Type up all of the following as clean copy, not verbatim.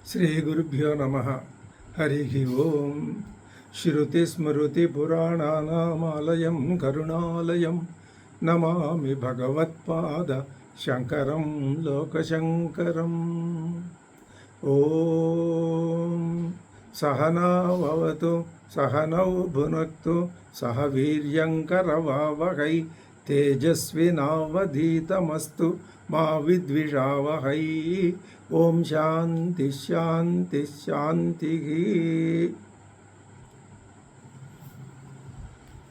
శ్రీగురుభ్యో నమ. హరి ఓం. శృతిస్మృతిపురాణానామాలయం కరుణాలయం నమామి భగవత్పాద శంకరం లోకశంకరం. ఓం సహనావతు సహనౌ భునక్తు సహ వీర్యంకరవావహై తేజస్వినావధీతమస్తు మా విద్విషావహై. ఓం శాంతి శాంతి శాంతి.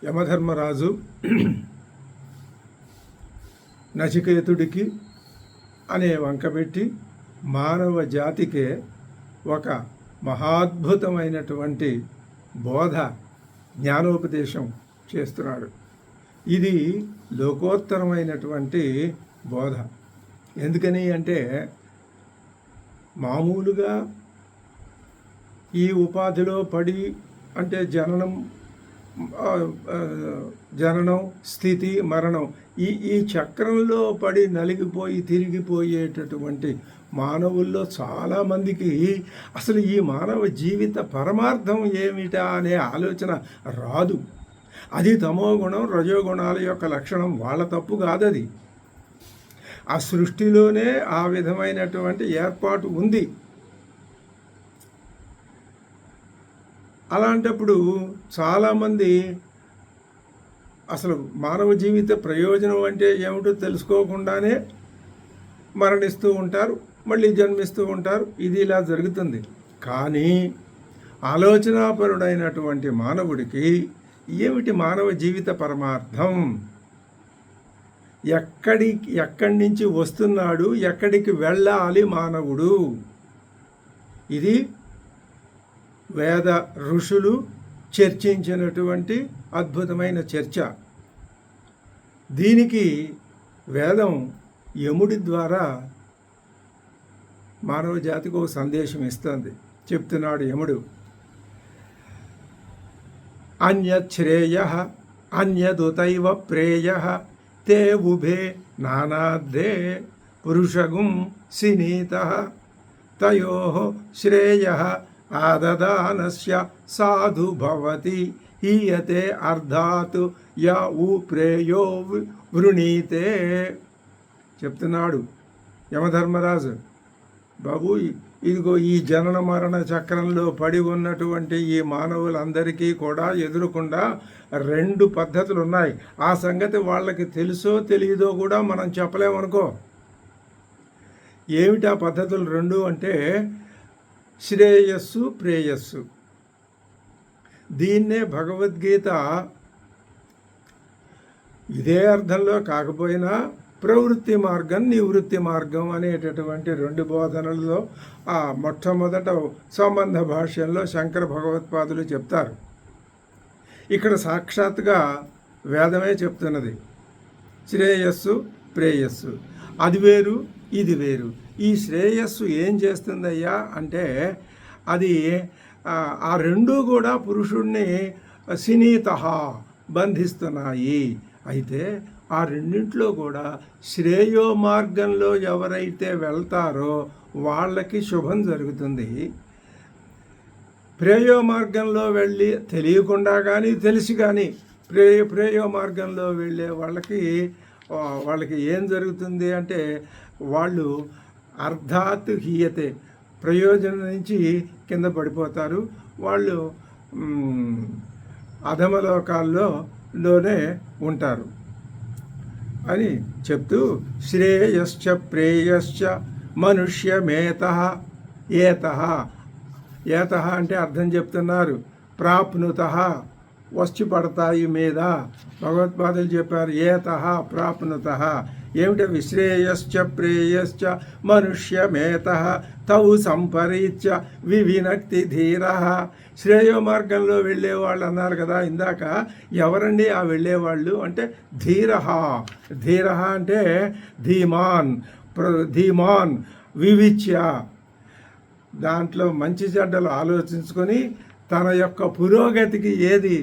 యమధర్మరాజు నచికేతుడికి అనే వంకబెట్టి మానవ జాతికే ఒక మహాద్భుతమైనటువంటి బోధ జ్ఞానోపదేశం చేస్తున్నాడు. ఇది లోకోత్తరమైనటువంటి బోధ. ఎందుకని అంటే మామూలుగా ఈ ఉపాధిలో పడి అంటే జననం స్థితి మరణం ఈ చక్రంలో పడి నలిగిపోయి తిరిగిపోయేటటువంటి మానవుల్లో చాలామందికి అసలు ఈ మానవ జీవిత పరమార్థం ఏమిటా అనే ఆలోచన రాదు. అది తమోగుణం రజోగుణాల యొక్క లక్షణం. వాళ్ళ తప్పు కాదది. ఆ సృష్టిలోనే ఆ విధమైనటువంటి ఏర్పాటు ఉంది. అలాంటప్పుడు చాలామంది అసలు మానవ జీవిత ప్రయోజనం అంటే ఏమిటో తెలుసుకోకుండానే మరణిస్తూ ఉంటారు, మళ్ళీ జన్మిస్తూ ఉంటారు. ఇది ఇలా జరుగుతుంది. కానీ ఆలోచనాపరుడైనటువంటి మానవుడికి ఏమిటి మానవ జీవిత పరమార్థం, ఎక్కడి నుంచి వస్తున్నాడు, ఎక్కడికి వెళ్ళాలి మానవుడు, ఇది వేద ఋషులు చర్చించినటువంటి అద్భుతమైన చర్చ. దీనికి వేదం యముడి ద్వారా మానవ జాతికి ఒక సందేశం ఇస్తుంది. చెప్తున్నాడు యముడు, అన్యశ్రేయః అన్యదుతైవ ప్రేయః తే ఉభే నానార్థే పురుషగుం సినీతః తయోః శ్రేయః ఆదదానస్య సాధు భవతి హీయతే అర్ధాత్ యా ఊ ప్రేయో వృణీతే. చెప్తున్నాడు యమధర్మరాజు, బాబు ఇదిగో ఈ జనన మరణ చక్రంలో పడి ఉన్నటువంటి ఈ మానవులందరికీ కూడా ఎదురుకుండా రెండు పద్ధతులు ఉన్నాయి. ఆ సంగతి వాళ్ళకి తెలుసో తెలియదో కూడా మనం చెప్పలేమనుకో. ఏమిటి ఆ పద్ధతులు రెండు అంటే శ్రేయస్సు ప్రేయస్సు. దీన్నే భగవద్గీత ఇదే అర్థంలో కాకపోయినా ప్రవృత్తి మార్గం నివృత్తి మార్గం అనేటటువంటి రెండు బోధనలలో ఆ మొట్టమొదట సంబంధ భాష్యంలో శంకర భగవత్పాదులు చెప్తారు. ఇక్కడ సాక్షాత్గా వేదమే చెప్తున్నది. శ్రేయస్సు ప్రేయస్సు, అది వేరు ఇది వేరు. ఈ శ్రేయస్సు ఏం చేస్తుందయ్యా అంటే అది ఆ రెండూ కూడా పురుషుణ్ణి సినీతః బంధిస్తున్నాయి. అయితే ఆ రెండింటిలో కూడా శ్రేయో మార్గంలో ఎవరైతే వెళ్తారో వాళ్ళకి శుభం జరుగుతుంది. ప్రేయో మార్గంలో వెళ్ళి తెలియకుండా కానీ తెలిసి కానీ ప్రేయో మార్గంలో వెళ్ళే వాళ్ళకి ఏం జరుగుతుంది అంటే వాళ్ళు అర్ధాత్ హీయతే, ప్రయోజనం నుంచి కింద పడిపోతారు. వాళ్ళు అధమలోకాల్లోనే ఉంటారు అని చెప్తూ శ్రేయశ్చ ప్రేయశ్చ మనుష్యమేతః ఏతః. ఏతః అంటే అర్థం చెప్తున్నారు. ప్రాప్నుతః వచ్చి పడతాయి మీద. భగవత్పాదులు చెప్పారు ఏతః ప్రాప్నుతః. ఏమిటవి? శ్రేయశ్చ ప్రేయశ్చ మనుష్యమేతః తౌ సంపరీత్య వివినక్తి ధీరః. శ్రేయో మార్గంలో వెళ్ళేవాళ్ళు అన్నారు కదా ఇందాక. ఎవరండి ఆ వెళ్ళేవాళ్ళు అంటే ధీరః. ధీరః అంటే ధీమాన్ వివిచ్య, దాంట్లో మంచి చెడ్డలు ఆలోచించుకొని తన యొక్క పురోగతికి ఏది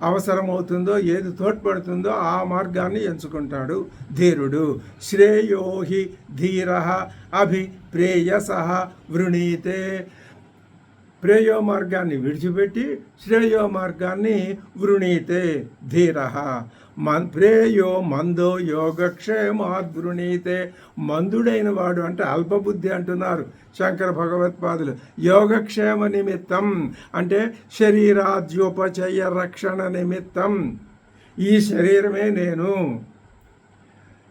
అవసరమవుతుందో ఏది తోడ్పడుతుందో ఆ మార్గాన్ని ఎంచుకుంటాడు ధీరుడు. శ్రేయోహి ధీర అభి ప్రేయసః వృణీతే. ప్రేయో మార్గాన్ని విడిచిపెట్టి శ్రేయో మార్గాన్ని వృణీతే ధీరః. ప్రేయో మందో యోగక్షేమాద్వృణీతే. మందుడైన వాడు అంటే అల్పబుద్ధి అంటున్నారు శంకర భగవత్పాదులు. యోగక్షేమ నిమిత్తం అంటే శరీరాద్యోపచయ రక్షణ నిమిత్తం. ఈ శరీరమే నేను,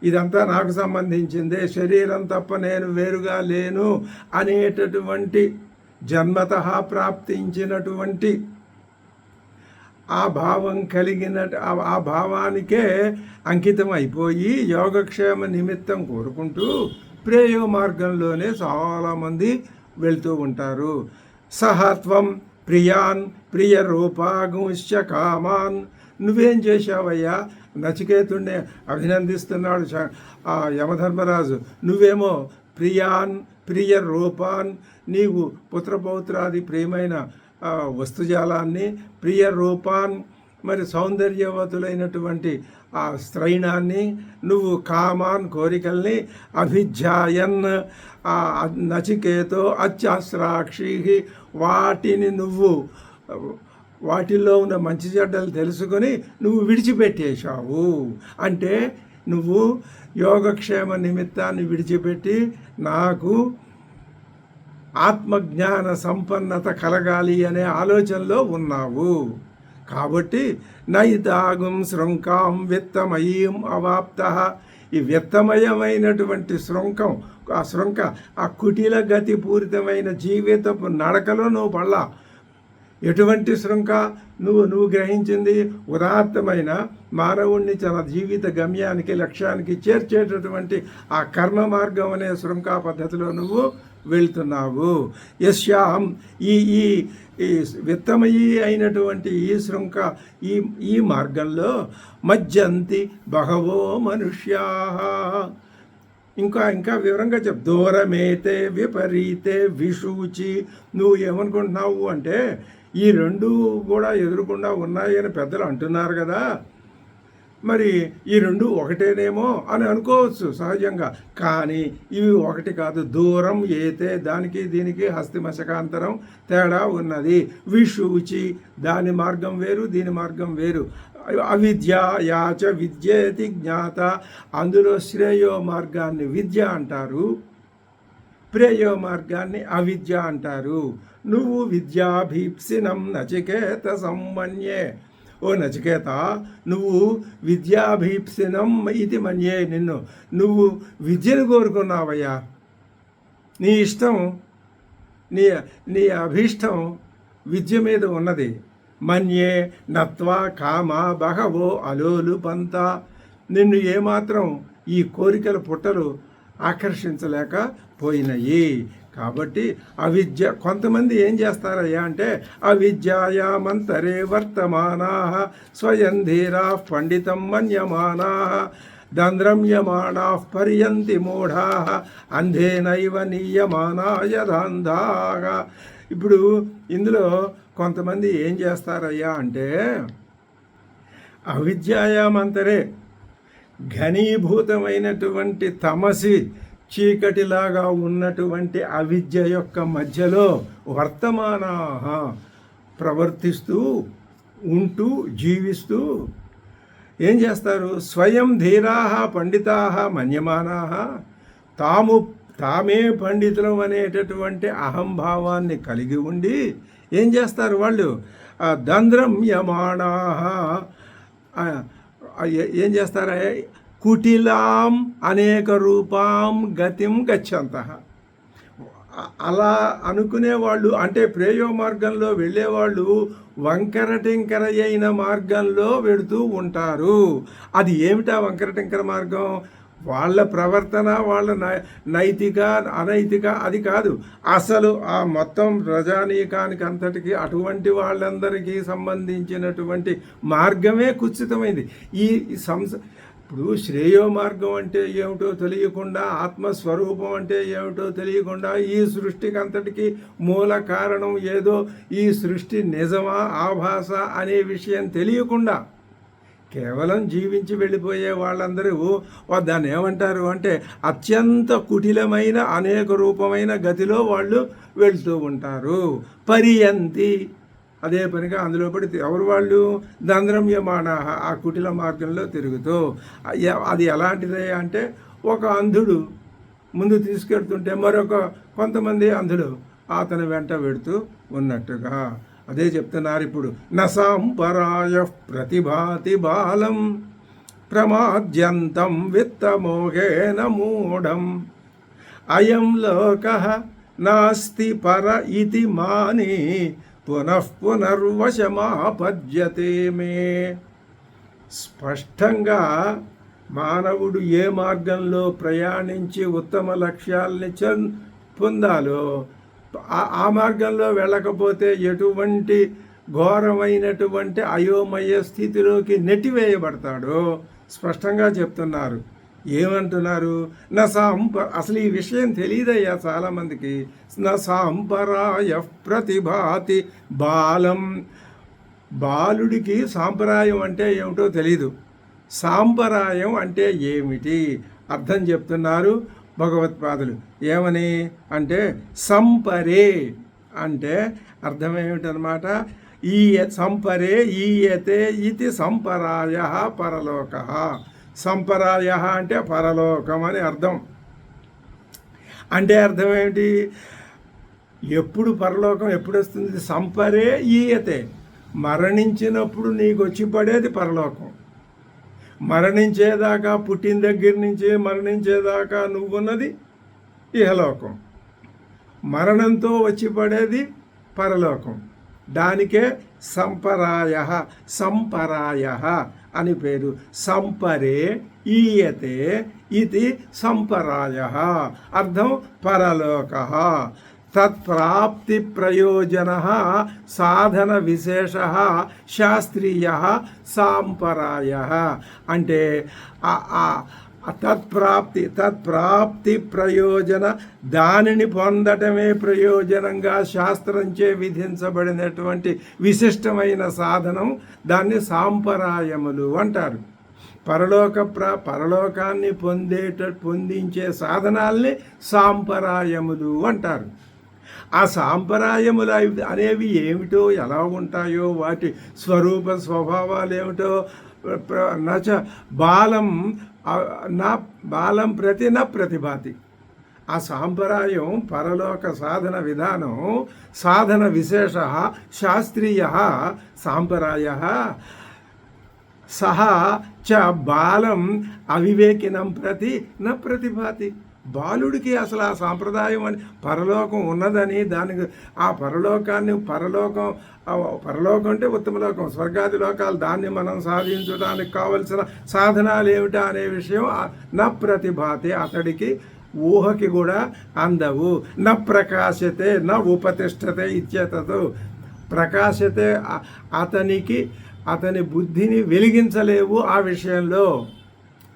ఇదంతా నాకు సంబంధించిందే, శరీరం తప్ప నేను వేరుగా లేను అనేటటువంటి జన్మతః ప్రాప్తించినటువంటి ఆ భావం కలిగిన ఆ భావానికే అంకితం అయిపోయి యోగక్షేమ నిమిత్తం కోరుకుంటూ ప్రేయో మార్గంలోనే చాలామంది వెళ్తూ ఉంటారు. సహత్వం ప్రియాన్ ప్రియ రూపాగుంశ్చ కామాన్. నువ్వేం చేశావయ్యా? నచికేతుడిని అభినందిస్తున్నాడు ఆ యమధర్మరాజు. నువ్వేమో ప్రియాన్ ప్రియ రూపాన్, నీవు పుత్రపౌత్రాది ప్రియమైన వస్తుజాలాన్ని, ప్రియ రూపాన్ మరి సౌందర్యవతులైనటువంటి ఆ స్త్రైణాన్ని, నువ్వు కామాన్ కోరికల్ని, అభిధ్యాయన్ నచికేతో అత్యాశ్రాక్షి వాటిని నువ్వు వాటిల్లో ఉన్న మంచి చెడ్డలు తెలుసుకొని నువ్వు విడిచిపెట్టేశావు. అంటే నువ్వు యోగక్షేమ నిమిత్తాన్ని విడిచిపెట్టి నాకు ఆత్మజ్ఞాన సంపన్నత కలగాలి అనే ఆలోచనలో ఉన్నావు. కాబట్టి నైతాగుం శృంఖాం విత్తమయీం అవాప్త. ఈ విత్తమయమైనటువంటి శృంఖం, ఆ శృంఖ, ఆ కుటిల గతి పూరితమైన జీవితపు నడకలో నువ్వు పడలా. ఎటువంటి శృంఖ? నువ్వు గ్రహించింది ఉదాత్తమైన మానవుణ్ణి తన జీవిత గమ్యానికి లక్ష్యానికి చేర్చేటటువంటి ఆ కర్మ మార్గం అనే శృంఖ పద్ధతిలో నువ్వు వెళ్తున్నావు. యస్యాం ఈ ఈ ఈ విత్తమయీ అయినటువంటి ఈ శృంఖ ఈ మార్గంలో మజ్జంతి బహవో మనుష్యా. ఇంకా వివరంగా దూరమేతే విపరీతే విషూచి. నువ్వు ఏమనుకుంటున్నావు అంటే ఈ రెండు కూడా ఎదురుకుండా ఉన్నాయని పెద్దలు అంటున్నారు కదా, మరి ఈ రెండు ఒకటేనేమో అని అనుకోవచ్చు సహజంగా. కానీ ఇవి ఒకటి కాదు. దూరం ఏతే, దానికి దీనికి హస్తిమశకాంతరం తేడా ఉన్నది. విషూచి, దాని మార్గం వేరు, దీని మార్గం వేరు. అవిద్య యాచ విద్యేతి జ్ఞాత. అందులో శ్రేయో మార్గాన్ని విద్య అంటారు, ప్రేయో మార్గాన్ని అవిద్య అంటారు. నువ్వు విద్యాభీప్సినం నచికేత సంమన్యే. ఓ నచికేత, నువ్వు విద్యాభీప్సినం ఇది మన్యే. నువ్వు విద్యను కోరుకున్నావయ్యా. నీ ఇష్టం, నీ అభీష్టం విద్య మీద ఉన్నది. మన్యే నత్వా కామ బహవో అలోలు పంత. నిన్ను ఏమాత్రం ఈ కోరికల పుట్టలు ఆకర్షించలేకపోయినాయి. కాబట్టి అవిద్య, కొంతమంది ఏం చేస్తారయ్యా అంటే అవిద్యాయామంతరే వర్తమానా స్వయం ధీరా పండితం మన్యమానా దంద్రమ్యమాణా పర్యంతి మూఢా అంధేనైవ నీయమానా యథాంధాగా. ఇప్పుడు ఇందులో కొంతమంది ఏం చేస్తారయ్యా అంటే అవిద్యాయామంతరే, ఘనీభూతమైనటువంటి తమసి చీకటిలాగా ఉన్నటువంటి అవిద్య యొక్క మధ్యలో వర్తమానా ప్రవర్తిస్తూ ఉంటూ జీవిస్తూ ఏం చేస్తారు? స్వయం ధీరా పండితా మన్యమానా. తామే పండితులం అనేటటువంటి అహంభావాన్ని కలిగి ఉండి ఏం చేస్తారు వాళ్ళు? దంద్రమ్యమాణా ఏం చేస్తారా? కుటిలాం అనేక రూపాం గతిం గచ్చంతః. అలా అనుకునేవాళ్ళు అంటే ప్రేయో మార్గంలో వెళ్ళేవాళ్ళు వంకర టింకర అయిన మార్గంలో వెళుతూ ఉంటారు. అది ఏమిటా వంకర టింకర మార్గం? వాళ్ళ ప్రవర్తన, వాళ్ళ నైతిక అనైతిక అది కాదు. అసలు ఆ మొత్తం ప్రజానీకానికి అంతటికి అటువంటి వాళ్ళందరికీ సంబంధించినటువంటి మార్గమే కుత్సితమైంది. ఇప్పుడు శ్రేయో మార్గం అంటే ఏమిటో తెలియకుండా, ఆత్మస్వరూపం అంటే ఏమిటో తెలియకుండా, ఈ సృష్టికి అంతటికి మూల కారణం ఏదో, ఈ సృష్టి నిజమా ఆభాస అనే విషయం తెలియకుండా కేవలం జీవించి వెళ్ళిపోయే వాళ్ళందరూ దాన్ని ఏమంటారు అంటే అత్యంత కుటిలమైన అనేక రూపమైన గతిలో వాళ్ళు వెళ్తూ ఉంటారు. పరియంతి, అదే పనిగా అందులో పడి ఎవరు వాళ్ళు దంద్రమ్యమాణ, ఆ కుటిల మార్గంలో తిరుగుతూ. అది ఎలాంటిదే అంటే ఒక అంధుడు ముందు తీసుకెడుతుంటే కొంతమంది అంధులు అతని వెంట వెడుతూ ఉన్నట్టుగా అదే చెప్తున్నారు ఇప్పుడు. నసాంపరాయ ప్రతిభాతి బాలం ప్రమాద్యంతం విత్తమోహేన మూఢం అయం లోకః నాస్తి పర ఇతి మాని పునర్వశమాపద్యతే మే. స్పష్టంగా మానవుడు ఏ మార్గంలో ప్రయాణించి ఉత్తమ లక్ష్యాల్ని పొందాలో ఆ మార్గంలో వెళ్ళకపోతే ఎటువంటి ఘోరమైనటువంటి అయోమయ స్థితిలోకి నెట్టివేయబడతాడో స్పష్టంగా చెప్తున్నారు. ఏమంటున్నారు? అసలు ఈ విషయం తెలియదయ్యా చాలామందికి. సాంపరాయ ప్రతిభాతి బాలం. బాలుడికి సాంప్రదాయం అంటే ఏమిటో తెలీదు. సాంప్రదాయం అంటే ఏమిటి అర్థం చెప్తున్నారు భగవత్పాదులు. ఏమని అంటే సంపరే అంటే అర్థం ఏమిటనమాట? ఈ సంపరే ఈయతే ఇది సంపరాయ పరలోక. సంపరాయ అంటే పరలోకం అని అర్థం. అంటే అర్థం ఏమిటి? ఎప్పుడు పరలోకం ఎప్పుడు వస్తుంది? సంపరే ఈయతే, మరణించినప్పుడు నీకు వచ్చి పడేది పరలోకం. మరణించేదాకా, పుట్టిన దగ్గర నుంచి మరణించేదాకా నువ్వున్నది ఇహలోకం. మరణంతో వచ్చి పడేది పరలోకం. దానికే సంపరాయ అని పేరు. సంపరే ఈయతే ఇది సంపరాయ, అర్థం పరలోక. తత్ప్రాప్తి ప్రయోజన సాధన విశేష శాస్త్రీయ సాంపరాయ. అంటే తత్ప్రాప్తి ప్రయోజన, దానిని పొందటమే ప్రయోజనంగా శాస్త్రంచే విధించబడినటువంటి విశిష్టమైన సాధనం, దాన్ని సాంపరాయములు అంటారు. పరలోకాన్ని పొందించే సాధనాల్ని సాంపరాయములు అంటారు. ఆ సాంప్రదాయములు అనేవి ఏమిటో, ఎలా ఉంటాయో, వాటి స్వరూప స్వభావాలు ఏమిటో బాలం ప్రతి న ప్రతిభాతి. ఆ సాంప్రదాయం పరలోక సాధన విధానం, సాధన విశేష శాస్త్రీయ సాంప్రదాయ సహా చ బాలం అవివేకినం ప్రతి న ప్రతిభాతి. బాలుడికి అసలు ఆ సాంప్రదాయం అని పరలోకం ఉన్నదని, దానికి ఆ పరలోకం అంటే ఉత్తమలోకం, స్వర్గాది లోకాలు, దాన్ని మనం సాధించడానికి కావలసిన సాధనాలు ఏమిటా అనే విషయం నా ప్రతిభాతే, అతడికి ఊహకి కూడా అందవు. న ప్రకాశతే న ఉపతిష్టతే ఇచ్చేతతో. ప్రకాశతే అతని బుద్ధిని వెలిగించలేవు ఆ విషయంలో.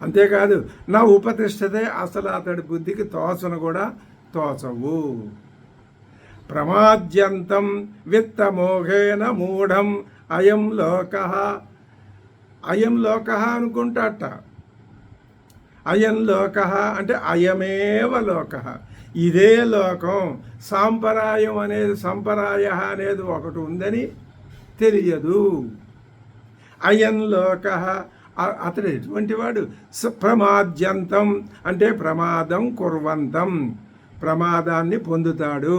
అంతేకాదు నా ఉపతిష్టతే, అసలు అతడి బుద్ధికి కూడా తోచవు. ప్రమాద్యంతం విత్తమోహేన మూఢం అయం లోక. అయం లోక అనుకుంటాట. అయం లోక అంటే అయమేవ లోక, ఇదే లోకం. సంపరాయ అనేది ఒకటి ఉందని తెలియదు. అయం లోక, అతడు ఎటువంటి వాడు? ప్రమాద్యంతం అంటే ప్రమాదం కుర్వంతం, ప్రమాదాన్ని పొందుతాడు,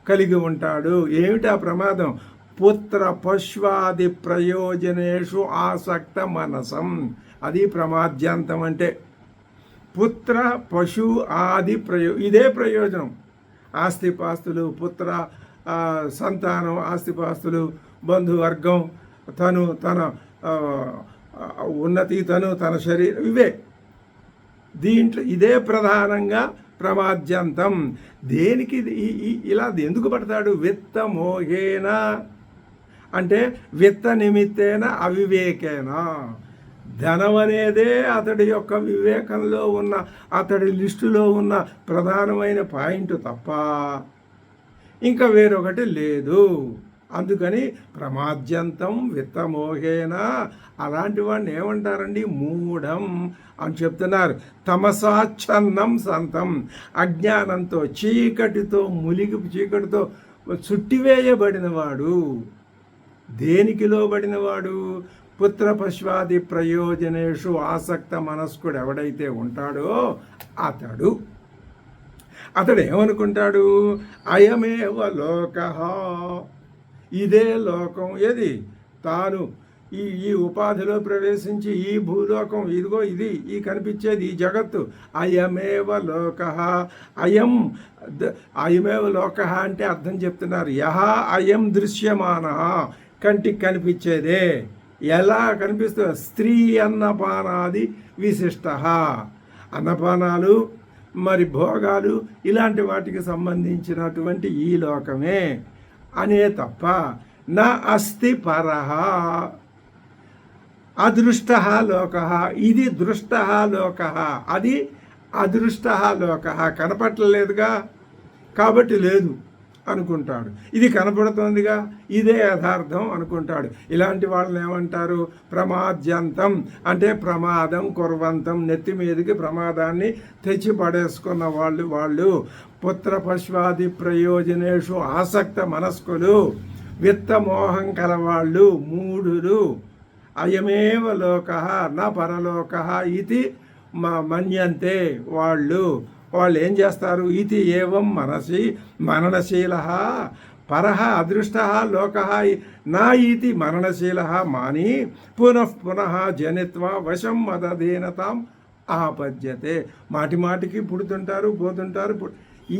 కలిగి ఉంటాడు. ఏమిటా ప్రమాదం? పుత్ర పశ్వాది ప్రయోజనేషు ఆసక్త మనసం. అది ప్రమాద్యంతం అంటే. పుత్ర పశు ఆది ఇదే ప్రయోజనం. ఆస్తిపాస్తులు, పుత్ర సంతానం, ఆస్తిపాస్తులు, బంధువర్గం, తన ఉన్నతి, తన శరీరం, ఇవే దీంట్లో ఇదే ప్రధానంగా ప్రమాద్యంతం. దేనికి ఇలా ఎందుకు పడతాడు? విత్త మోహేన అంటే విత్త నిమిత్తేన అవివేకేన. ధనం అనేదే అతడి యొక్క వివేకంలో ఉన్న, అతడి లిస్టులో ఉన్న ప్రధానమైన పాయింట్ తప్ప ఇంకా వేరొకటి లేదు. అందుకని ప్రమాద్యంతం విత్తమోహేన అలాంటి వాడిని ఏమంటారండి? మూఢం అని చెప్తున్నారు. తమసాచ్ఛన్నం సంతం అజ్ఞానంతో చీకటితో చీకటితో చుట్టివేయబడినవాడు. దేనికి లోబడినవాడు? పుత్ర పశ్వాది ప్రయోజనేషు ఆసక్త మనస్కుడు ఎవడైతే ఉంటాడో అతడు ఏమనుకుంటాడు? అయమేవ లోకః, ఇదే లోకం. ఏది? తాను ఈ ఉపాధిలో ప్రవేశించి ఈ భూలోకం, ఇదిగో ఇది ఈ కనిపించేది ఈ జగత్తు. అయమేవ లోకః, అయమేవ లోకః అంటే అర్థం చెప్తున్నారు. యహ అయం దృశ్యమానః, కంటికి కనిపించేదే. ఎలా కనిపిస్తుంది? స్త్రీ అన్నపానాది విశిష్ట, అన్నపానాలు మరి భోగాలు ఇలాంటి వాటికి సంబంధించినటువంటి ఈ లోకమే అనే తప్ప నా అస్తి పరః అదృష్ట లోక, ఇది దృష్ట లోక, అది అదృష్ట లోక. కనపట్టలేదుగా కాబట్టి లేదు అనుకుంటాడు. ఇది కనపడుతోందిగా ఇదే యథార్థం అనుకుంటాడు. ఇలాంటి వాళ్ళని ఏమంటారు? ప్రమాద్యంతం అంటే ప్రమాదం కుర్వంతం, నెత్తి మీదకి ప్రమాదాన్ని తెచ్చి పడేసుకున్న వాళ్ళు పుత్ర పశ్వాది ప్రయోజనేషు ఆసక్త మనస్కులు, విత్తమోహం కలవాళ్ళు, మూఢులు. అయమేవ లోక నా పరలోక ఇది మన్యంతే. వాళ్ళు ఏం చేస్తారు? ఇది ఏవం మనసి మరణశీల పరః అదృష్ట లోక నా ఇది మరణశీల మాని పునః జనిత్వా వశం మదధీనతాం ఆపద్యతే. మాటికి పుడుతుంటారు పోతుంటారు.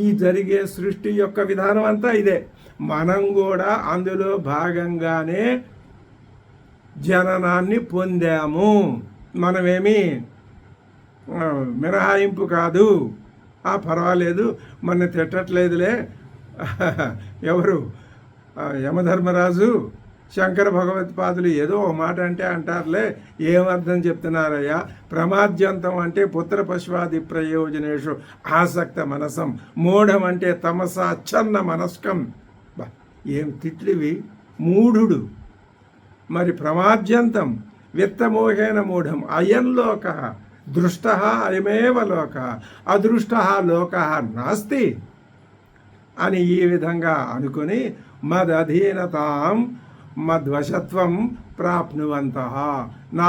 ఈ జరిగే సృష్టి యొక్క విధానం అంతా ఇదే. మనం కూడా అందులో భాగంగానే జననాన్ని పొందాము. మనమేమి మినహాయింపు కాదు. పర్వాలేదు, మన తిట్టట్లేదులే. ఎవరు? యమధర్మరాజు శంకర భగవత్పాదులు ఏదో ఒక మాట అంటే అంటారులే. ఏమర్థం చెప్తున్నారయ్యా? ప్రమాద్యంతం అంటే పుత్ర పశ్వాది ప్రయోజనేషు ఆసక్త మనసం, మూఢం అంటే తమసాచ్ఛన్న మనస్కం. ఏం తిట్లివి! మూఢుడు. మరి ప్రమాద్యంతం విత్తమోహేన మూఢం అయం లోక దృష్ట అయమేవ లోక అదృష్ట లోక నాస్తి అని ఈ విధంగా అనుకుని మదధీనతాం మద్వశత్వం ప్రాప్నువంతః, నా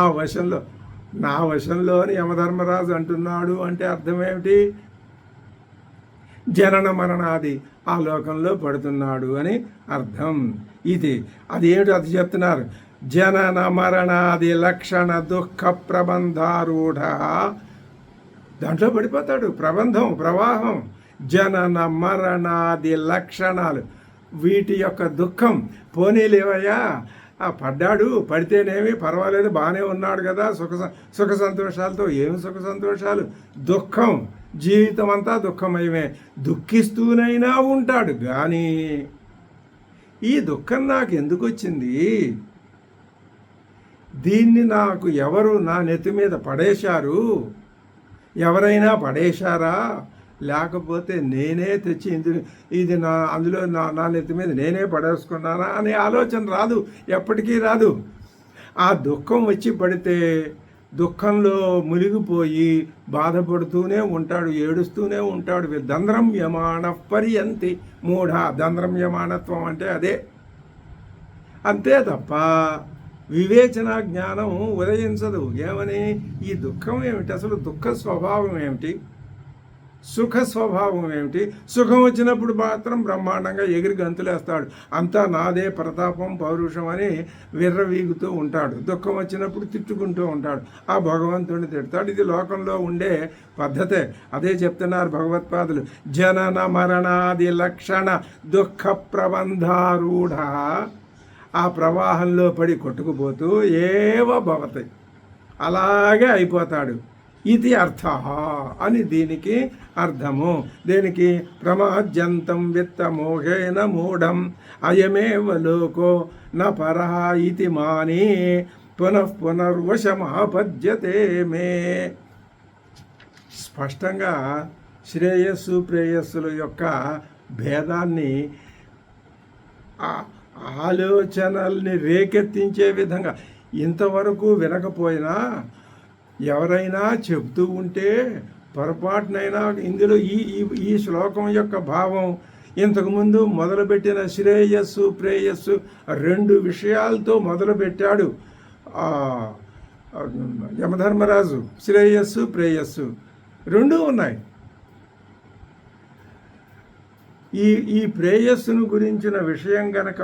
వశంలోని యమధర్మరాజు అంటున్నాడు అంటే అర్థమేమిటి? జనన మరణాది ఆ లోకంలో పడుతున్నాడు అని అర్థం. అదేమిటి? అది చెప్తున్నారు. జనన మరణాది లక్షణ దుఃఖ ప్రబంధారూఢ, దాంట్లో పడిపోతాడు. ప్రవాహం జనన మరణాది లక్షణాలు, వీటి యొక్క దుఃఖం. పోనీలేవయ్యా, పడ్డాడు, పడితేనేమి పర్వాలేదు, బాగానే ఉన్నాడు కదా, సుఖ సంతోషాలతో. ఏమి సుఖ సంతోషాలు? దుఃఖం. జీవితం అంతా దుఃఖమయమే. దుఃఖిస్తూనైనా ఉంటాడు. కానీ ఈ దుఃఖం నాకు ఎందుకు వచ్చింది? దీన్ని నాకు ఎవరు నా నెత్తి మీద పడేశారు? ఎవరైనా పడేశారా? లేకపోతే నేనే తెచ్చి ఇది అందులో నా నెత్తి మీద నేనే పడేసుకున్నానా అనే ఆలోచన రాదు, ఎప్పటికీ రాదు. ఆ దుఃఖం వచ్చి పడితే దుఃఖంలో మునిగిపోయి బాధపడుతూనే ఉంటాడు, ఏడుస్తూనే ఉంటాడు. దంద్రమ్యమాణ పర్యంతి మూఢ. దంద్రమ్యమానత్వం అంటే అదే. అంతే తప్ప వివేచన జ్ఞానం ఉదయించదు. ఏమని? ఈ దుఃఖం ఏమిటి? అసలు దుఃఖ స్వభావం ఏమిటి? సుఖ స్వభావం ఏమిటి? సుఖం వచ్చినప్పుడు మాత్రం బ్రహ్మాండంగా ఎగిరి గంతులేస్తాడు. అంతా నాదే ప్రతాపం పౌరుషం అని విర్రవీగుతూ ఉంటాడు. దుఃఖం వచ్చినప్పుడు తిట్టుకుంటూ ఉంటాడు, ఆ భగవంతుడిని తిడతాడు. ఇది లోకంలో ఉండే పద్ధతే. అదే చెప్తున్నారు భగవత్పాదులు. జనన మరణాది లక్షణ దుఃఖ ప్రబంధారూఢ. ఆ ప్రవాహంలో పడి కొట్టుకుపోతూ ఏవ భవతి, అలాగే అయిపోతాడు. ఇది అర్థ అని దీనికి అర్థము. దేనికి? ప్రమాద్యంతం విత్తమోహేన మూఢం అయమేవ లోకో న పరః ఇతి మాని పునర్వశమాపద్యతే మే. స్పష్టంగా శ్రేయస్సు ప్రేయస్సుల యొక్క భేదాన్ని ఆలోచనల్ని రేకెత్తించే విధంగా ఇంతవరకు వినకపోయినా ఎవరైనా చెబుతూ ఉంటే పొరపాటునైనా ఇందులో ఈ ఈ శ్లోకం యొక్క భావం ఇంతకుముందు మొదలుపెట్టిన శ్రేయస్సు ప్రేయస్సు రెండు విషయాలతో మొదలుపెట్టాడు యమధర్మరాజు. శ్రేయస్సు ప్రేయస్సు రెండూ ఉన్నాయి. ఈ ప్రేయస్సును గురించిన విషయం గనక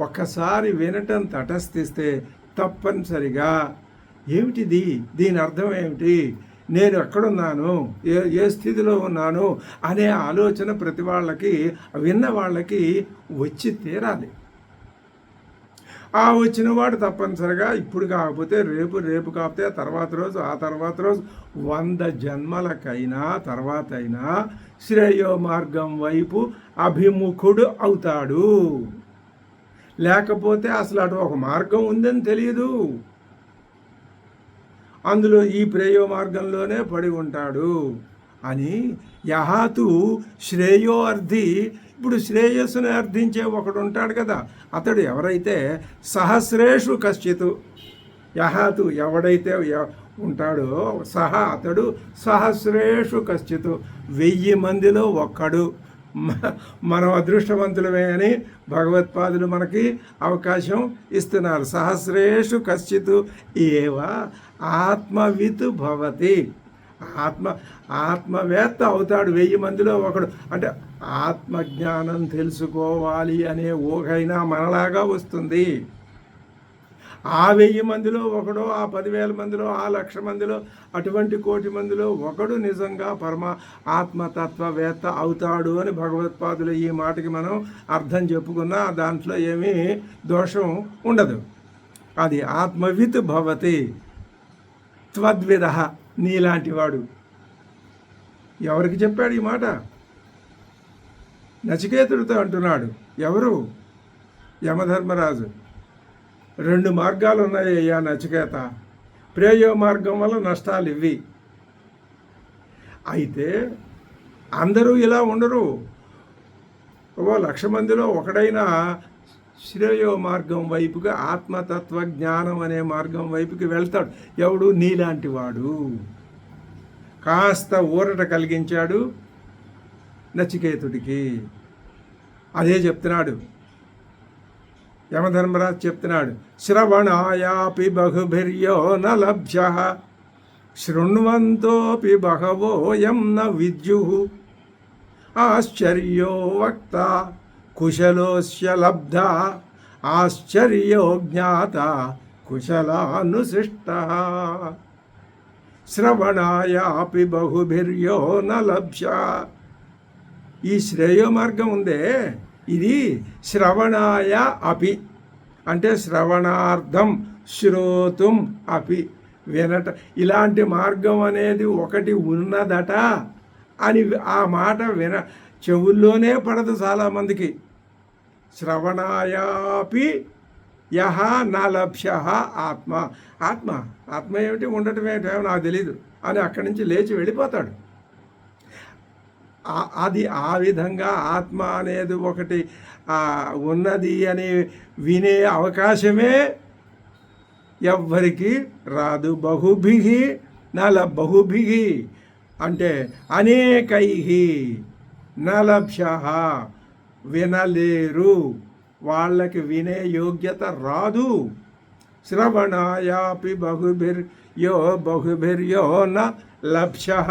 ఒక్కసారి వినటం తటస్థిస్తే తప్పనిసరిగా ఏమిటిది, దీని అర్థం ఏమిటి, నేను ఎక్కడున్నాను, ఏ స్థితిలో ఉన్నాను అనే ఆలోచన ప్రతి వాళ్ళకి, విన్న వాళ్ళకి వచ్చి తీరాలి. ఆ వచ్చిన వాడు తప్పనిసరిగా ఇప్పుడు కాకపోతే రేపు, రేపు కాకపోతే తర్వాత రోజు, ఆ తర్వాత రోజు 100 జన్మలకైనా తర్వాత అయినా శ్రేయో మార్గం వైపు అభిముఖుడు అవుతాడు. లేకపోతే అసలు అటు ఒక మార్గం ఉందని తెలియదు, అందులో ఈ ప్రేయో మార్గంలోనే పడి ఉంటాడు అని. యహాతు శ్రేయో అర్థి, ఇప్పుడు శ్రేయస్సును అర్థించే ఒకడు ఉంటాడు కదా, అతడు ఎవరైతే సహస్రేషు కశ్చిత్, యహాతు ఎవడైతే ఉంటాడో అతడు సహస్రేషు కశ్చిత్ 1000 మందిలో ఒక్కడు. మనం అదృష్టవంతులమే అని భగవత్పాదులు మనకి అవకాశం ఇస్తున్నారు. సహస్రేషు కశ్చిత్ ఏవ ఆత్మవిత్ భవతి, ఆత్మవేత్త అవుతాడు 1000 మందిలో ఒకడు. అంటే ఆత్మజ్ఞానం తెలుసుకోవాలి అనే ఊహైనా మనలాగా వస్తుంది. ఆ 1000 మందిలో ఒకడో, ఆ 10,000 మందిలో, ఆ 1,00,000 మందిలో, అటువంటి 1,00,00,000 మందిలో ఒకడు నిజంగా ఆత్మతత్వవేత్త అవుతాడు అని భగవత్పాదులు ఈ మాటకి మనం అర్థం చెప్పుకున్నా దాంట్లో ఏమీ దోషం ఉండదు. అది ఆత్మవిత్ భవతి త్వద్విద, నీలాంటి వాడు. ఎవరికి చెప్పాడు ఈ మాట? నచికేతుడితో అంటున్నాడు. ఎవరు? యమధర్మరాజు. 2 మార్గాలు ఉన్నాయి అయ్యా నచికేత, ప్రేయో మార్గం వల్ల నష్టాలు ఇవి. అయితే అందరూ ఇలా ఉండరు. 1,00,000 మందిలో ఒకడైనా శ్రేయో మార్గం వైపుగా, ఆత్మతత్వ జ్ఞానం అనే మార్గం వైపుకి వెళ్తాడు. ఎవడు? నీలాంటి వాడు. కాస్త ఊరట కలిగించాడు నచికేతుడికి. అదే చెప్తున్నాడు యమధర్మరాజు, చెప్తున్నాడు. శ్రవణాయాపి బహుభిర్యో న లభ్యః శృణ్వంతోపి బహవోయం న విద్యుః ఆశ్చర్యో వక్త కుశలోస్య లబ్ధ ఆశ్చర్యో జ్ఞాత కుశలానుశిష్టః. శ్రవణాయాపి బహుభిర్యో న లభ్యః. ఈ శ్రేయో మార్గం ఉందే, ఇది శ్రవణాయ అపి అంటే శ్రవణార్థం, శ్రోతుం అపి వినట, ఇలాంటి మార్గం అనేది ఒకటి ఉన్నదట అని ఆ మాట చెవుల్లోనే పడదు చాలామందికి. శ్రవణాయాపి యహ న లభ్య ఆత్మ, ఆత్మ ఏమిటి, ఉండటం ఏమిటో నాకు తెలీదు అని అక్కడి నుంచి లేచి వెళ్ళిపోతాడు. అది ఆ విధంగా ఆత్మ అనేది ఒకటి ఉన్నది అని వినే అవకాశమే ఎవ్వరికి రాదు. బహుభిహి బహుభిహి అంటే అనేకైహి నలభ్యః వినలేరు, వాళ్ళకి వినే యోగ్యత రాదు. శ్రవణాయాపి బహుభిర్యో న లభ్యః.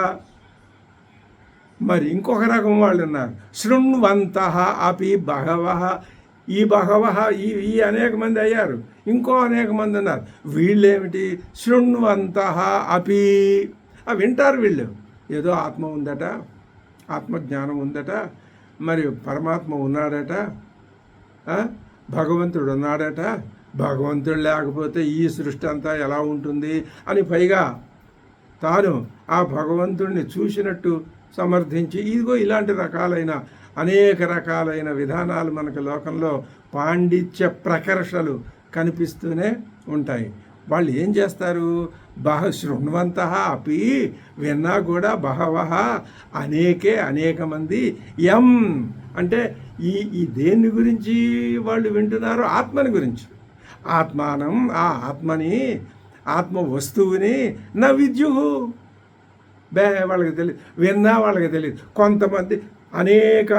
మరి ఇంకొక రకం వాళ్ళు ఉన్నారు. శృణ్వంతః అపి బహవః. ఈ బహవః ఈ అనేక మంది అయ్యారు, ఇంకో అనేక మంది ఉన్నారు. వీళ్ళేమిటి? శృణ్వంతః అపి, వింటారు వీళ్ళు. ఏదో ఆత్మ ఉందట, ఆత్మజ్ఞానం ఉందట, మరి పరమాత్మ ఉన్నాడట, భగవంతుడు ఉన్నాడట, భగవంతుడు లేకపోతే ఈ సృష్టి అంతా ఎలా ఉంటుంది అని పైగా తాను ఆ భగవంతుడిని చూసినట్టు సమర్థించి, ఇదిగో ఇలాంటి అనేక రకాలైన విధానాలు మనకు లోకంలో పాండిత్య ప్రకర్షలు కనిపిస్తూనే ఉంటాయి. వాళ్ళు ఏం చేస్తారు? శృణ్వంతః అపి, విన్నా కూడా బహవః అనేక మంది, యం అంటే ఈ దేని గురించి వాళ్ళు వింటున్నారు? ఆత్మని గురించి. ఆత్మానం, ఆ ఆత్మని, ఆత్మ వస్తువుని నా విద్యుహు వాళ్ళకి తెలియదు, విన్నా వాళ్ళకి తెలియదు. కొంతమంది అనేక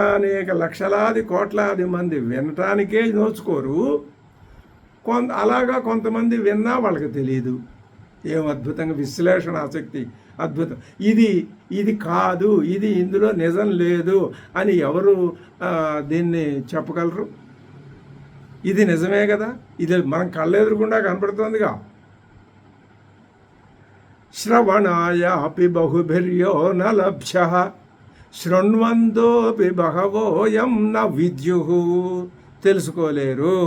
లక్షలాది కోట్లాది మంది వినటానికే నోచుకోరు. అలాగా కొంతమంది విన్నా వాళ్ళకి తెలియదు. ఏం అద్భుతంగా విశ్లేషణ ఆసక్తి, అద్భుతం. ఇది కాదు, ఇది ఇందులో నిజం లేదు అని ఎవరు దీన్ని చెప్పగలరు? ఇది నిజమే కదా, ఇది మనం కళ్ళెదురుకుండా కనపడుతోందిగా. శ్రవణాయాపి బహుభిర్యో న లభ్య శృణ్వంతోపి బహవోయం న విద్యుః, తెలుసుకోలేరు.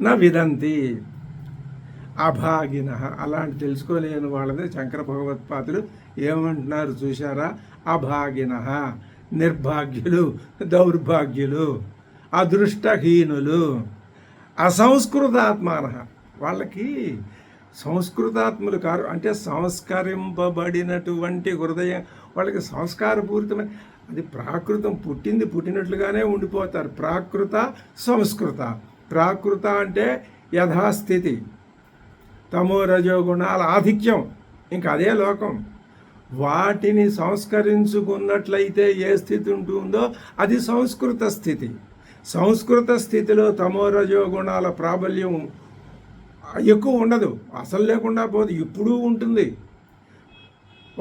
న విదంతి అభాగిన, అలాంటి తెలుసుకోలేని వాళ్ళని శంకర భగవత్పాదులు ఏమంటున్నారు చూశారా? అభాగిన, నిర్భాగ్యులు, దౌర్భాగ్యులు, అదృష్టహీనులు, అసంస్కృతాత్మాన. వాళ్ళకి సంస్కృతాత్ములు కారు, అంటే సంస్కరింపబడినటువంటి హృదయం వాళ్ళకి సంస్కారపూరితమైన, అది ప్రాకృతం, పుట్టినట్లుగానే ఉండిపోతారు. ప్రాకృత సంస్కృత. ప్రాకృత అంటే యథాస్థితి, తమో రజోగుణాల ఆధిక్యం, ఇంకా అదే లోకం. వాటిని సంస్కరించుకున్నట్లయితే ఏ స్థితి ఉంటుందో అది సంస్కృత స్థితి. సంస్కృత స్థితిలో తమో రజోగుణాల ప్రాబల్యం ఎక్కువ ఉండదు, అసలు లేకుండా పోదు, ఇప్పుడు ఉంటుంది.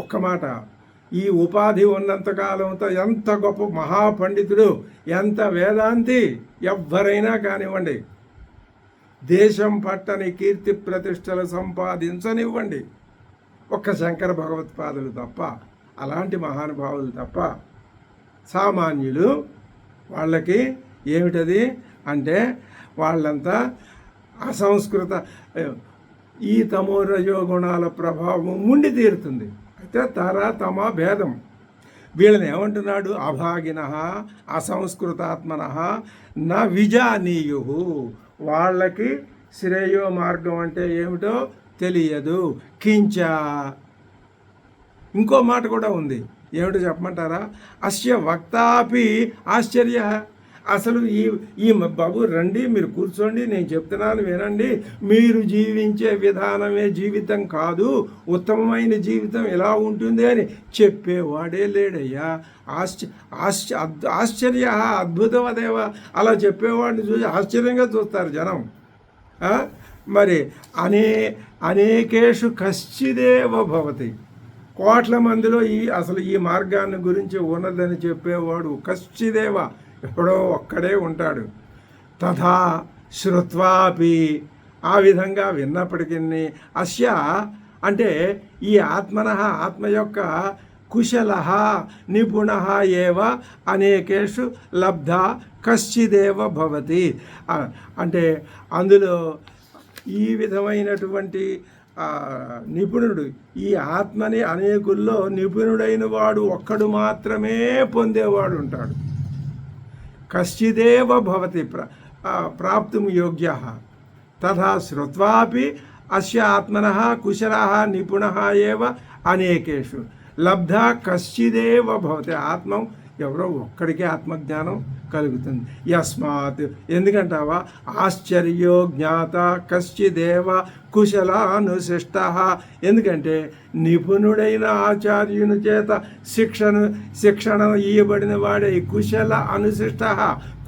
ఒక్క మాట, ఈ ఉపాధి ఉన్నంతకాలంతో ఎంత గొప్ప మహాపండితుడు, ఎంత వేదాంతి ఎవ్వరైనా కానివ్వండి, దేశం పట్టని కీర్తి ప్రతిష్టలు సంపాదించనివ్వండి, ఒక్క శంకర భగవత్పాదులు తప్ప, అలాంటి మహానుభావులు తప్ప, సామాన్యులు వాళ్ళకి ఏమిటది అంటే వాళ్ళంతా అసంస్కృత, ఈ తమో రజోగుణాల ప్రభావం ఉండి తీరుతుంది. అయితే తమ భేదం. వీళ్ళని ఏమంటున్నాడు? అభాగిన అసంస్కృతాత్మన నా విజానీయు, వాళ్ళకి శ్రేయో మార్గం అంటే ఏమిటో తెలియదు. కించ, ఇంకో మాట కూడా ఉంది, ఏమిటో చెప్పమంటారా? అస్య వక్తాపి ఆశ్చర్య. అసలు ఈ బాబు రండి, మీరు కూర్చోండి, నేను చెప్తున్నాను వినండి, మీరు జీవించే విధానమే జీవితం కాదు, ఉత్తమమైన జీవితం ఎలా ఉంటుంది అని చెప్పేవాడే లేడయ్యా. ఆశ్చర్య అద్భుతమదేవ, అలా చెప్పేవాడిని చూసి ఆశ్చర్యంగా చూస్తారు జనం. మరి అనేకేషు కశ్చిదేవ భవతి, కోట్ల మందిలో అసలు ఈ మార్గాన్ని గురించి ఉన్నదని చెప్పేవాడు కశ్చిదేవ, ఎప్పుడో ఒక్కడే ఉంటాడు. తథా శ్రుత్వాపి, ఆ విధంగా విన్నప్పటికీ అస్య అంటే ఈ ఆత్మ యొక్క కుశల నిపుణ ఏవ అనేకేషు లబ్ధ కశ్చిదేవ భవతి. అంటే అందులో ఈ విధమైనటువంటి నిపుణుడు, ఈ ఆత్మని అనేకుల్లో నిపుణుడైన వాడు ఒక్కడు మాత్రమే పొందేవాడు ఉంటాడు. కశ్చిదేవ భవతి ప్రాప్తుం యోగ్యః. తథా శ్రుత్వాపి అస్య ఆత్మనః కుశలః నిపుణః ఏవ అనేకేషు లబ్ధ కశ్చిదేవ భవతి. ఆత్మ ఎవరో ఒక్కడికే ఆత్మజ్ఞానం కలుగుతుంది. యస్మాత్, ఎందుకంటావా? ఆశ్చర్యో జ్ఞాత కశ్చిదేవ కుశలానుశిష్ట. ఎందుకంటే నిపుణుడైన ఆచార్యుని చేత శిక్షణ ఇయ్యబడిన వాడే కుశల అనుశిష్ట.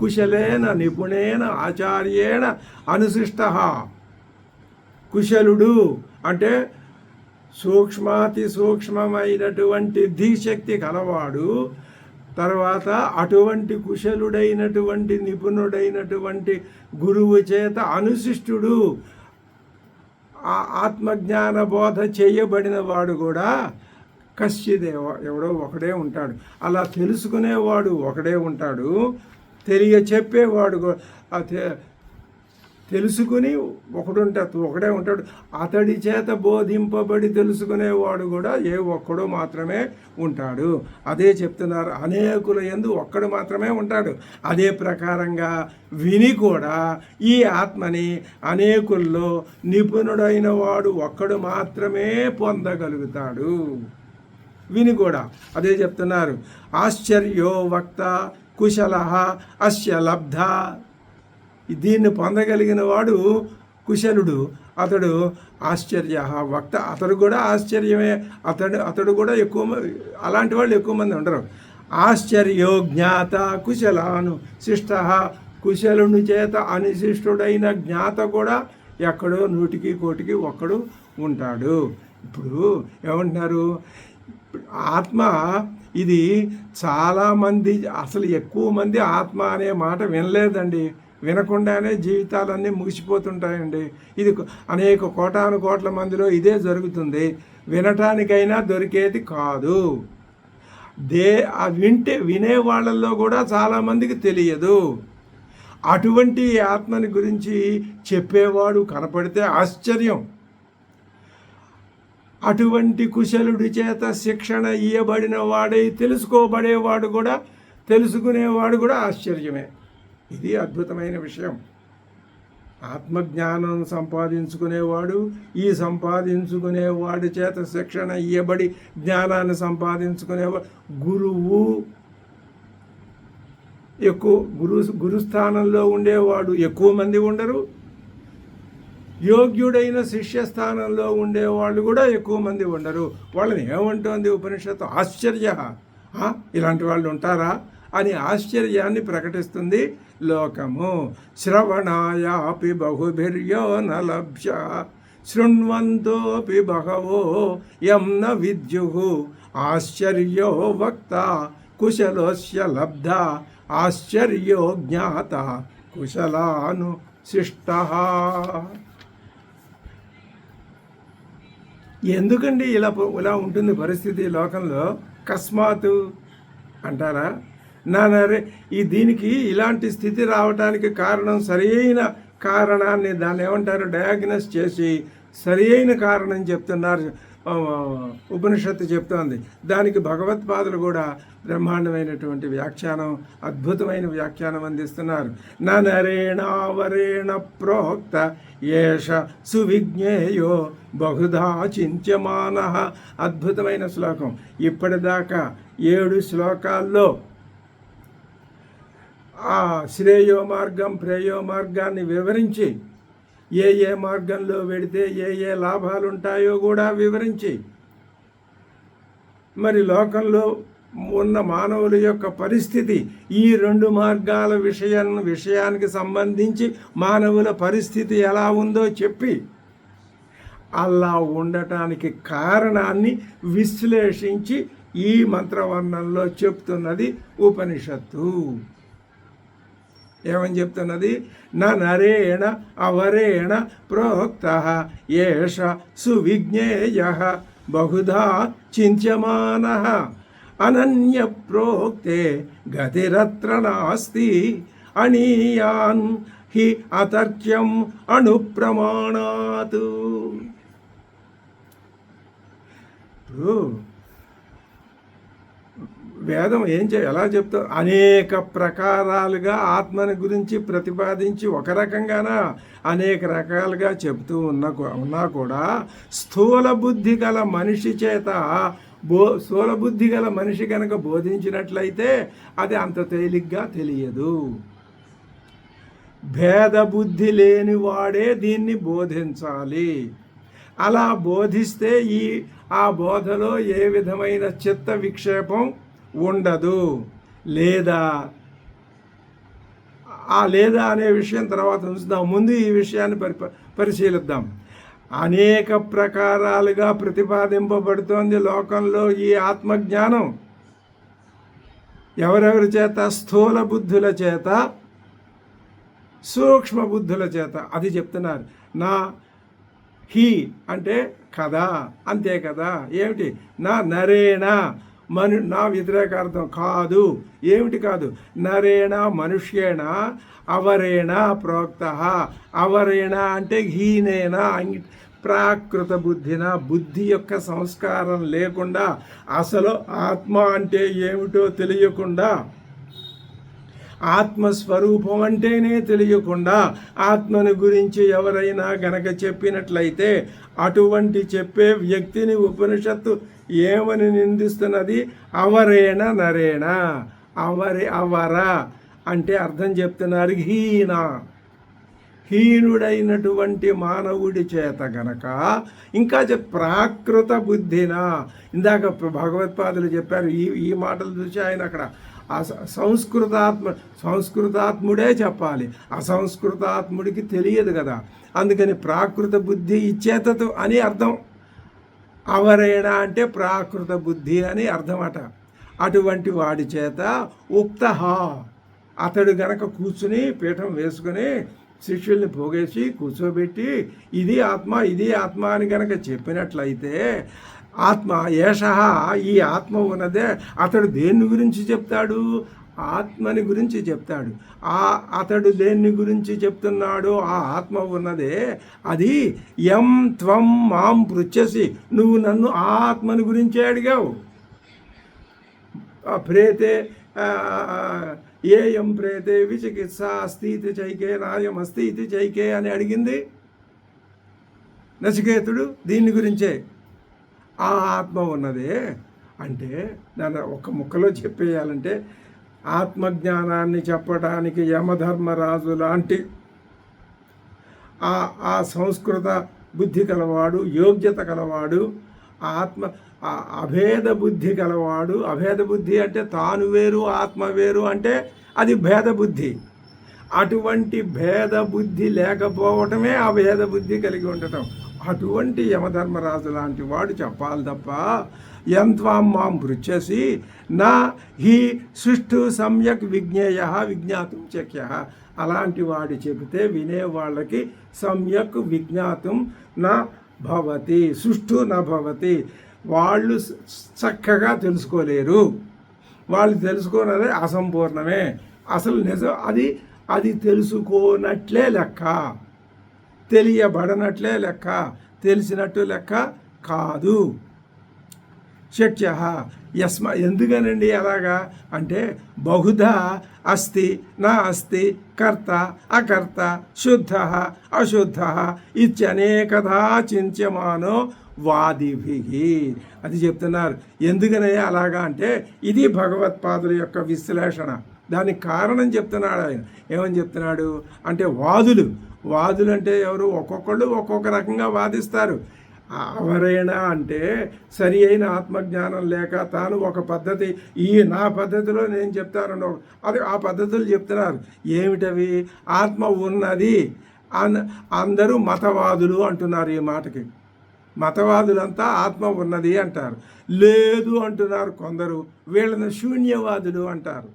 కుశలేన నిపుణేన ఆచార్యేణ అనుశిష్ట. కుశలుడు అంటే సూక్ష్మాతి సూక్ష్మమైనటువంటి ధీశక్తి కలవాడు. తర్వాత అటువంటి కుశలుడైనటువంటి నిపుణుడైనటువంటి గురువు చేత అనుశిష్టుడు, ఆ ఆత్మజ్ఞాన బోధ చేయబడిన వాడు కూడా కశ్చిదేవ, ఎవడో ఒకడే ఉంటాడు. అలా తెలుసుకునేవాడు ఒకడే ఉంటాడు, చెప్పేవాడు తెలుసుకుని ఒకడే ఉంటాడు. అతడి చేత బోధింపబడి తెలుసుకునేవాడు కూడా ఒక్కడు మాత్రమే ఉంటాడు. అదే చెప్తున్నారు, అనేకుల యందు ఒక్కడు మాత్రమే ఉంటాడు. అదే ప్రకారంగా విని కూడా ఈ ఆత్మని అనేకుల్లో నిపుణుడైన వాడు ఒక్కడు మాత్రమే పొందగలుగుతాడు. విని కూడా అదే చెప్తున్నారు. ఆశ్చర్యో వక్త కుశలః అస్య లబ్ధ. దీన్ని పొందగలిగిన వాడు కుశలుడు, అతడు ఆశ్చర్య వక్త. అతడు కూడా ఆశ్చర్యమే. అతడు కూడా అలాంటి వాళ్ళు ఎక్కువ మంది ఉండరు. ఆశ్చర్యో జ్ఞాత కుశలాను శిష్ట. కుశలుని చేత అనిశిష్టుడైన జ్ఞాత కూడా ఎక్కడో 100-1 ఒక్కడు ఉంటాడు. ఇప్పుడు ఏమంటున్నారు, ఆత్మ ఇది చాలామంది, అసలు ఎక్కువ మంది ఆత్మ అనే మాట వినలేదండి. వినకుండానే జీవితాలన్నీ ముగిసిపోతుంటాయండి. ఇది అనేక కోటాను మందిలో ఇదే జరుగుతుంది. వినటానికైనా దొరికేది కాదు. వినే వాళ్ళల్లో కూడా చాలామందికి తెలియదు. అటువంటి ఆత్మని గురించి చెప్పేవాడు కనపడితే ఆశ్చర్యం. అటువంటి కుశలుడి చేత శిక్షణ ఇయ్యబడిన వాడై తెలుసుకునేవాడు కూడా ఆశ్చర్యమే. ఇది అద్భుతమైన విషయం. ఆత్మజ్ఞానం సంపాదించుకునేవాడు, ఈ సంపాదించుకునేవాడి చేత శిక్షణ ఇయ్యబడి జ్ఞానాన్ని సంపాదించుకునేవాడు గురువు. గురుస్థానంలో ఉండేవాడు ఎక్కువ మంది ఉండరు. యోగ్యుడైన శిష్యస్థానంలో ఉండేవాళ్ళు కూడా ఎక్కువ మంది ఉండరు. వాళ్ళని ఏమంటోంది ఉపనిషత్తు? ఆశ్చర్య. ఇలాంటి వాళ్ళు ఉంటారా అని ఆశ్చర్యాన్ని ప్రకటిస్తుంది లోకము. శ్రవణాయాపి బహుభిర్యో న లభ్య శృణ్వంతోపి బహవో యం న విద్యుః ఆశ్చర్యో వక్త కుశలోస్య లబ్ధ ఆశ్చర్యో జ్ఞాత కుశలాను శిష్టః. ఎందుకండి ఇలా ఉంటుంది పరిస్థితి లోకంలో? కస్మాత్ అంటారా? దీనికి ఇలాంటి స్థితి రావడానికి కారణం సరియైన కారణాన్ని దాన్ని ఏమంటారు డయాగ్నోస్ చేసి సరియైన కారణం చెప్తున్నారు ఉపనిషత్తు చెప్తోంది. దానికి భగవత్పాదులు కూడా బ్రహ్మాండమైనటువంటి వ్యాఖ్యానం, అద్భుతమైన వ్యాఖ్యానం అందిస్తున్నారు. నరేణావరేణ ప్రోక్త ఏష సువిజ్ఞేయో బహుధా చింత్యమానః. అద్భుతమైన శ్లోకం. ఇప్పటిదాకా 7 శ్లోకాల్లో ఆ శ్రేయో మార్గం ప్రేయో మార్గాన్ని వివరించి, ఏ మార్గంలో వెడితే ఏ లాభాలు ఉంటాయో కూడా వివరించి, మరి లోకంలో ఉన్న మానవుల యొక్క పరిస్థితి, ఈ 2 మార్గాల విషయానికి సంబంధించి మానవుల పరిస్థితి ఎలా ఉందో చెప్పి, అలా ఉండటానికి కారణాన్ని విశ్లేషించి ఈ మంత్రవర్ణంలో చెప్తున్నది ఉపనిషత్తు. ఏమని చెప్తున్నది? నరేణ అవరేణ ప్రోక్తః ఏష సువిజ్ఞేయః బహుధా చింత్యమానః అనన్య ప్రోక్తే గతిరత్ర నాస్తి అనీయాన్ హి అతర్క్యం అణుప్రమాణాత్. వేదం ఎలా చెప్తా? అనేక ప్రకారాలుగా ఆత్మని గురించి ప్రతిపాదించి ఒక రకంగానా అనేక రకాలుగా చెప్తూ ఉన్నా కూడా స్థూల బుద్ధి గల మనిషి కనుక బోధించినట్లయితే అది అంత తేలిగ్గా తెలియదు. భేద బుద్ధి లేని వాడే దీన్ని బోధించాలి. అలా బోధిస్తే ఆ బోధలో ఏ విధమైన చిత్త విక్షేపం ఉండదు. లేదా అనే విషయం తర్వాత ఉంచుదాం. ముందు ఈ విషయాన్ని పరిశీలిద్దాం. అనేక ప్రకారాలుగా ప్రతిపాదింపబడుతోంది లోకంలో ఈ ఆత్మజ్ఞానం. ఎవరెవరి చేత? స్థూల బుద్ధుల చేత, సూక్ష్మ బుద్ధుల చేత. అది చెప్తున్నారు. హి అంటే కదా, అంతే కదా. ఏమిటి? నరేణ నా వ్యతిరేకార్థం కాదు. ఏమిటి కాదు? నరేణ మనుష్యేణ అవరేణ ప్రోక్త. అవరేణ అంటే హీనేన ప్రాకృత బుద్ధిన, బుద్ధి యొక్క సంస్కారం లేకుండా, అసలు ఆత్మ అంటే ఏమిటో తెలియకుండా, ఆత్మస్వరూపం అంటేనే తెలియకుండా ఆత్మను గురించి ఎవరైనా గనక చెప్పినట్లయితే అటువంటి చెప్పే వ్యక్తిని ఉపనిషత్తు ఏమని నిందిస్తున్నది? అవరేణ నరేణ. అవర అంటే అర్థం చెప్తున్నారు, హీనుడైనటువంటి మానవుడి చేత గనక ఇంకా ప్రాకృత బుద్ధిన. ఇందాక భగవత్పాదులు చెప్పారు, ఈ మాటలు చూసి ఆయన అక్కడ సంస్కృతాత్ముడే చెప్పాలి, అసంస్కృతాత్ముడికి తెలియదు కదా. అందుకని ప్రాకృత బుద్ధి ఇచ్చేతతో అని అర్థం. అవరేణ అంటే ప్రాకృత బుద్ధి అని అర్థమట. అటువంటి వాడి చేత ఉక్తః, అతడు గనక కూర్చుని పీఠం వేసుకుని శిష్యుల్ని పోగేసి కూర్చోబెట్టి ఇది ఆత్మ అని గనక చెప్పినట్లయితే ఆత్మ ఏషః, ఈ ఆత్మ ఉన్నదే, అతడు దేని గురించి చెప్తాడు? ఆత్మని గురించి చెప్తాడు. అతడు దేన్ని గురించి చెప్తున్నాడు? ఆ ఆత్మ ఉన్నదే అది యం త్వం మాం పృచ్ఛసి, నువ్వు నన్ను ఆత్మని గురించే అడిగావు. ప్రేతే ఏయం ప్రేతే విచికిత్స అస్తి ఇది చైకే నాయం అస్తి ఇది చైకే అని అడిగింది నచికేతుడు. దీని గురించే ఆ ఆత్మ ఉన్నదే అంటే దాన్ని ఒక ముక్కలో చెప్పేయాలంటే, ఆత్మజ్ఞానాన్ని చెప్పడానికి యమధర్మరాజు లాంటి ఆ సంస్కృత బుద్ధి కలవాడు, యోగ్యత కలవాడు, అభేద బుద్ధి కలవాడు. అభేద బుద్ధి అంటే తాను వేరు ఆత్మ వేరు అంటే అది భేద బుద్ధి. అటువంటి భేద బుద్ధి లేకపోవటమే అభేద బుద్ధి కలిగి ఉండటం. అటువంటి యమధర్మరాజు లాంటి వాడు చెప్పాలి తప్ప యంత్వాం మాం పృచ్ఛసి నా హి సుష్ఠు సమ్యక్ విజ్ఞాతుం శక్య. అలాంటి వాడు చెబితే వినే వాళ్ళకి సమ్యక్ విజ్ఞాతుం నా భవతి, సుష్ఠు నా భవతి, వాళ్ళు చక్కగా తెలుసుకోలేరు. వాళ్ళు తెలుసుకోనదే అసంపూర్ణమే. అసలు నిజం అది తెలుసుకోనట్లే లెక్క, తెలియబడనట్లే లెక్క, తెలిసినట్టు లెక్క కాదు. శక్య ఎందుకనండి అలాగా అంటే బహుధా అస్తి నా అస్తి కర్త అకర్త శుద్ధ అశుద్ధ ఇత్యనేకధా చింత్యమానో వాదిభి. అది చెప్తున్నారు. ఎందుకనయ్యా అలాగా అంటే ఇది భగవత్పాదుల యొక్క విశ్లేషణ. దానికి కారణం చెప్తున్నాడు ఆయన. ఏమని చెప్తున్నాడు అంటే వాదులు అంటే ఎవరు? ఒక్కొక్కళ్ళు ఒక్కొక్క రకంగా వాదిస్తారు. ఎవరైనా అంటే సరి అయిన ఆత్మజ్ఞానం లేక తాను ఒక పద్ధతి, నా పద్ధతిలో నేను చెప్తాను, అది ఆ పద్ధతులు చెప్తున్నారు. ఏమిటవి? ఆత్మ ఉన్నది అందరూ మతవాదులు అంటున్నారు. ఈ మాటకి మతవాదులంతా ఆత్మ ఉన్నది అంటారు. లేదు అంటున్నారు కొందరు. వీళ్ళని శూన్యవాదులు అంటారు.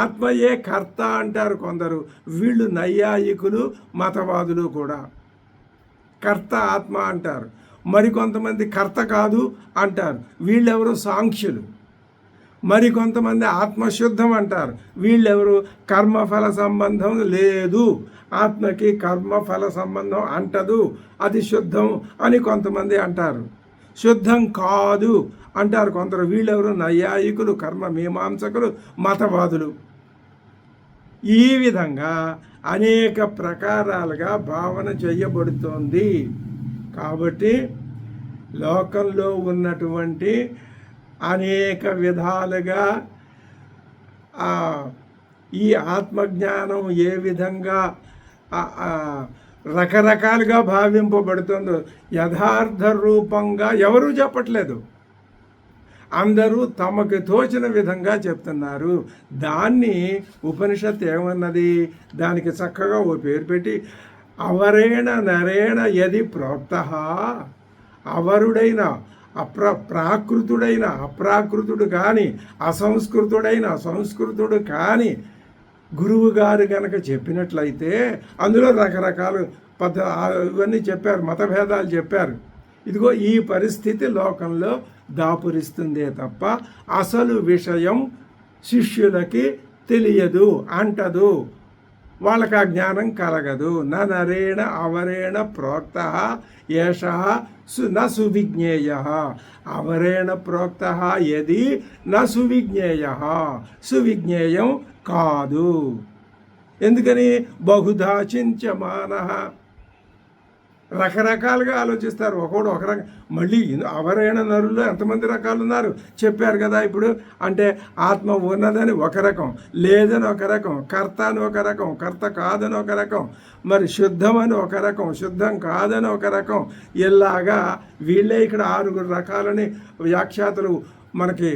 ఆత్మయే కర్త అంటారు కొందరు. వీళ్ళు నైయాయికులు, మతవాదులు కూడా. కర్త ఆత్మ అంటారు. మరికొంతమంది కర్త కాదు అంటారు. వీళ్ళెవరు? సాంఖ్యులు. మరికొంతమంది ఆత్మశుద్ధం అంటారు. వీళ్ళెవరు? కర్మఫల సంబంధం లేదు, ఆత్మకి కర్మఫల సంబంధం అంటదు, అది శుద్ధం అని కొంతమంది అంటారు. శుద్ధం కాదు అంటారు కొందరు. వీళ్ళెవరు? నైయాయికులు, కర్మ మీమాంసకులు, మతవాదులు. ఈ విధంగా అనేక ప్రకారాలుగా భావన చేయబడుతోంది. కాబట్టి లోకంలో ఉన్నటువంటి అనేక విధాలుగా ఈ ఆత్మజ్ఞానం ఏ విధంగా రకరకాలుగా భావింపబడుతుందో యథార్థ రూపంగా ఎవరూ చెప్పట్లేదు. అందరూ తమకు తోచిన విధంగా చెప్తున్నారు. దాన్ని ఉపనిషత్తు ఏమన్నది? దానికి చక్కగా ఓ పేరు పెట్టి అవరేణ నరేణ యది ప్రోక్త, అవరుడైన ప్రాకృతుడైన అప్రాకృతుడు కానీ, అసంస్కృతుడైన సంస్కృతుడు కానీ గురువు గారు కనుక చెప్పినట్లయితే అందులో రకరకాల ఇవన్నీ చెప్పారు, మతభేదాలు చెప్పారు. ఇదిగో ఈ పరిస్థితి లోకంలో దాపురిస్తుందే తప్ప అసలు విషయం శిష్యులకి తెలియదు, అంటదు, వాళ్ళకి ఆ జ్ఞానం కలగదు. నరేణ అవరేణ ప్రోక్త ఏష న సువిజ్ఞేయ. అవరేణ ప్రోక్త యది న సువిజ్ఞేయ, సువిజ్ఞేయం కాదు. ఎందుకని? బహుధా చింత్యమాన. రకరకాలుగా ఆలోచిస్తారు. ఒకడు ఒక రకం. మళ్ళీ అవరైన నరుల్లో ఎంతమంది రకాలు ఉన్నారు చెప్పారు కదా ఇప్పుడు. అంటే ఆత్మ ఉన్నదని ఒక రకం, లేదని ఒక రకం, కర్త అని ఒక రకం, కర్త కాదని ఒక రకం, మరి శుద్ధం అని ఒక రకం, శుద్ధం కాదని ఒక రకం. ఇలాగా వీళ్ళే ఇక్కడ 6 రకాలని వ్యాఖ్యాతలు మనకి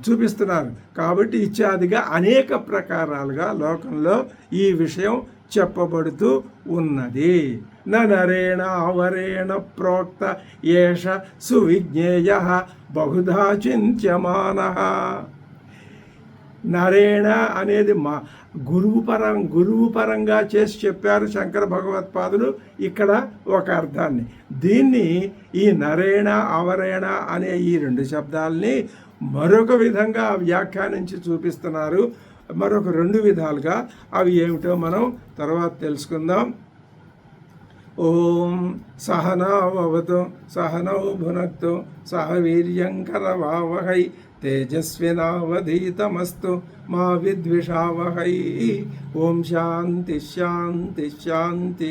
చూపిస్తున్నారు. కాబట్టి ఇత్యాదిగా అనేక ప్రకారాలుగా లోకంలో ఈ విషయం చెప్పబడుతూ ఉన్నది. నరేణ అవరేణ ప్రోక్త ఏష సువిజ్ఞేయ బహుధా చింత్యమాన. నరేణ అనేది గురువు పరంగా చేసి చెప్పారు శంకర భగవత్పాదులు ఇక్కడ ఒక అర్థాన్ని. దీన్ని ఈ నరేణ అవరేణ అనే ఈ 2 శబ్దాలని మరొక విధంగా వ్యాఖ్యానించి చూపిస్తున్నారు. మరొక 2 విధాలుగా. అవి ఏమిటో మనం తర్వాత తెలుసుకుందాం. ఓం సహనావతు సహనౌ భునక్తు సహ వీర్యంకరవావహై తేజస్వినావధీతమస్తు మా విద్విషావహై. ఓం శాంతి శాంతి శాంతి.